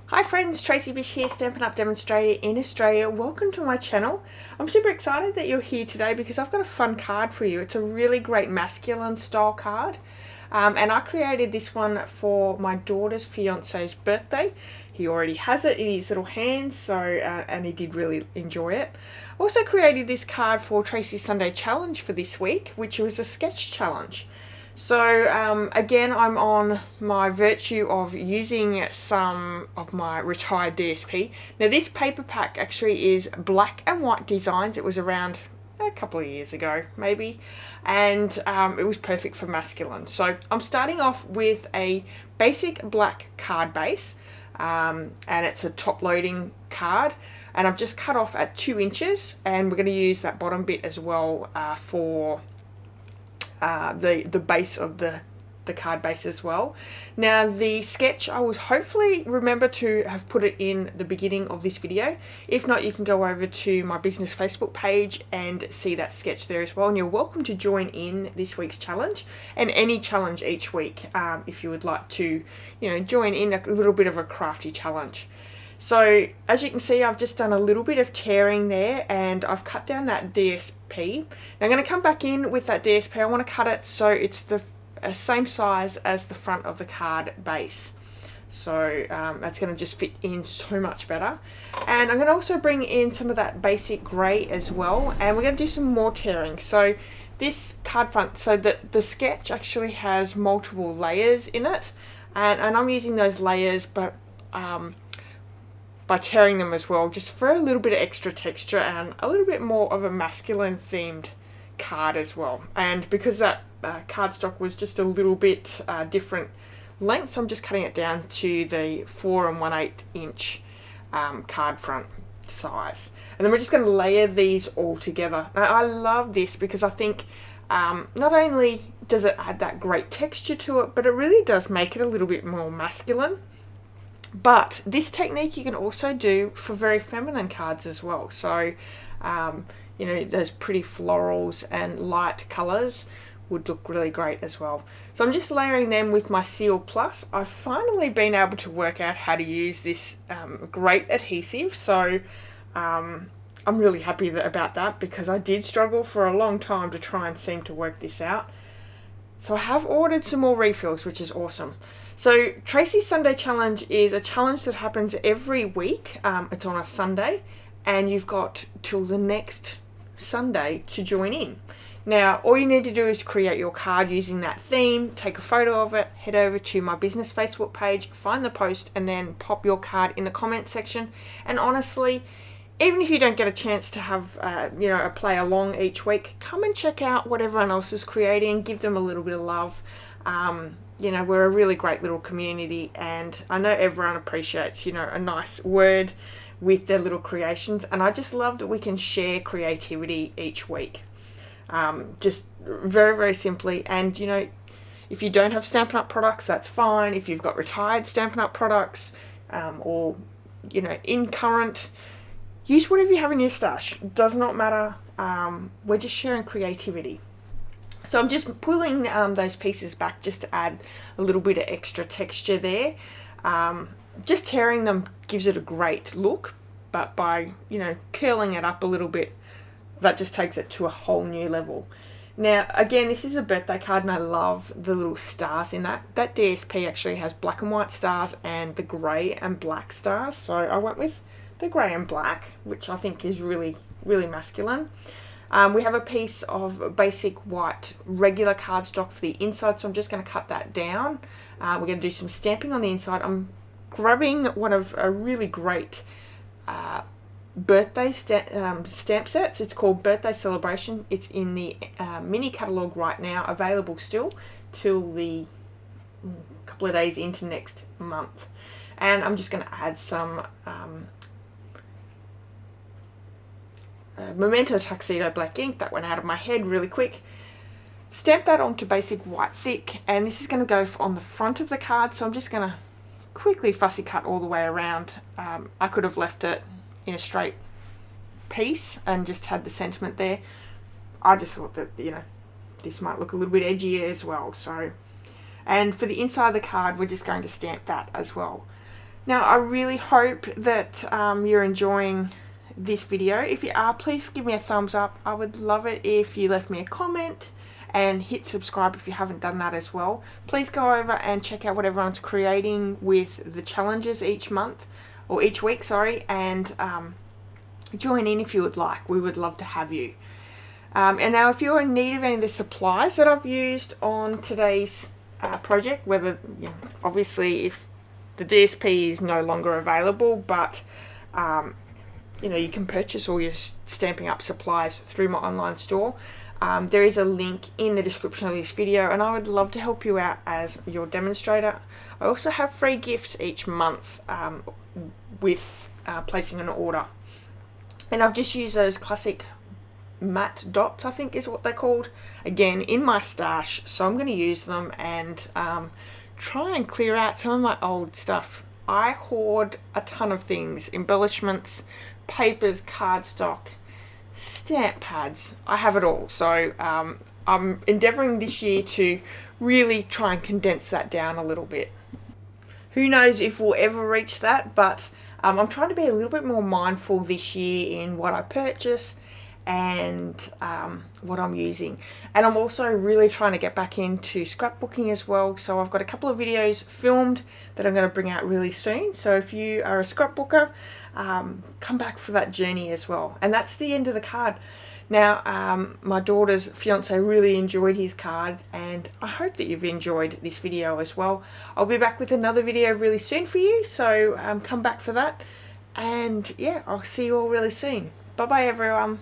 Hi friends, Tracy Bish here, Stampin' Up! Demonstrator in Australia. Welcome to my channel. I'm super excited that you're here today because I've got a fun card for you. It's a really great masculine style card. And I created this one for my daughter's fiance's birthday. He already has it in his little hands, so and he did really enjoy it. I also created this card for Tracy's Sunday challenge for this week, which was a sketch challenge. So again, I'm on my virtue of using some of my retired DSP. Now this paper pack actually is black and white designs. It was around a couple of years ago maybe, and it was perfect for masculine. So I'm starting off with a basic black card base, and it's a top loading card, and I've just cut off at 2 inches, and we're going to use that bottom bit as well for the base of the card base as well. Now the sketch, I will hopefully remember to have put it in the beginning of this video. If not, you can go over to my business Facebook page and see that sketch there as well, and you're welcome to join in this week's challenge and any challenge each week if you would like to, join in a little bit of a crafty challenge. So as you can see, I've just done a little bit of tearing there, and I've cut down that DSP. Now I'm going to come back in with that DSP. I want to cut it so it's the same size as the front of the card base. So that's going to just fit in so much better. And I'm going to also bring in some of that basic grey as well, and we're going to do some more tearing. So this card front, so the sketch actually has multiple layers in it, and I'm using those layers, but by tearing them as well, just for a little bit of extra texture and a little bit more of a masculine themed card as well. And because that cardstock was just a little bit different length, I'm just cutting it down to the 4 1/8 inch card front size. And then we're just going to layer these all together. Now, I love this because I think not only does it add that great texture to it, but it really does make it a little bit more masculine. But this technique you can also do for very feminine cards as well. So, those pretty florals and light colours would look really great as well. So I'm just layering them with my Seal Plus. I've finally been able to work out how to use this great adhesive. So I'm really happy about that, because I did struggle for a long time to try and seem to work this out. So I have ordered some more refills, which is awesome. So Tracy's Sunday Challenge is a challenge that happens every week. It's on a Sunday, and you've got till the next Sunday to join in. Now, all you need to do is create your card using that theme, take a photo of it, head over to my business Facebook page, find the post, and then pop your card in the comment section. And honestly, even if you don't get a chance to have, a play along each week, come and check out what everyone else is creating, give them a little bit of love. We're a really great little community, and I know everyone appreciates, a nice word with their little creations, and I just love that we can share creativity each week. Just very, very simply. And, if you don't have Stampin' Up! Products, that's fine. If you've got retired Stampin' Up! Products, or, in current, use whatever you have in your stash. It does not matter. We're just sharing creativity. So I'm just pulling those pieces back just to add a little bit of extra texture there. Just tearing them gives it a great look, but by, curling it up a little bit, that just takes it to a whole new level. Now, again, this is a birthday card, and I love the little stars in that. That DSP actually has black and white stars and the grey and black stars. So I went with the grey and black, which I think is really, really masculine. We have a piece of basic white regular cardstock for the inside, so I'm just going to cut that down. We're going to do some stamping on the inside. I'm grabbing one of a really great birthday stamp sets. It's called Birthday Celebration. It's in the mini catalogue right now, available still till the couple of days into next month. And I'm just going to add some Memento Tuxedo black ink. That went out of my head really quick. Stamp that onto basic white thick, and this is going to go on the front of the card, so I'm just going to quickly fussy cut all the way around. I could have left it in a straight piece and just had the sentiment there. I just thought that, this might look a little bit edgier as well. So, and for the inside of the card, we're just going to stamp that as well. Now I really hope that you're enjoying this video. If you are, please give me a thumbs up. I would love it if you left me a comment and hit subscribe if you haven't done that as well. Please go over and check out what everyone's creating with the challenges each month, or each week, sorry, and join in if you would like. We would love to have you. And now if you're in need of any of the supplies that I've used on today's project, whether, you know, obviously if the DSP is no longer available, but you know, you can purchase all your Stampin' Up supplies through my online store. There is a link in the description of this video, and I would love to help you out as your demonstrator. I also have free gifts each month with placing an order. And I've just used those classic matte dots, I think is what they're called, again in my stash. So I'm going to use them and try and clear out some of my old stuff. I hoard a ton of things: embellishments, papers, cardstock, stamp pads. I have it all. So I'm endeavouring this year to really try and condense that down a little bit. Who knows if we'll ever reach that, but I'm trying to be a little bit more mindful this year in what I purchase and what I'm using. And I'm also really trying to get back into scrapbooking as well. So I've got a couple of videos filmed that I'm going to bring out really soon. So if you are a scrapbooker, come back for that journey as well. And that's the end of the card. Now, my daughter's fiance really enjoyed his card, and I hope that you've enjoyed this video as well. I'll be back with another video really soon for you, so come back for that. And yeah, I'll see you all really soon. Bye bye everyone.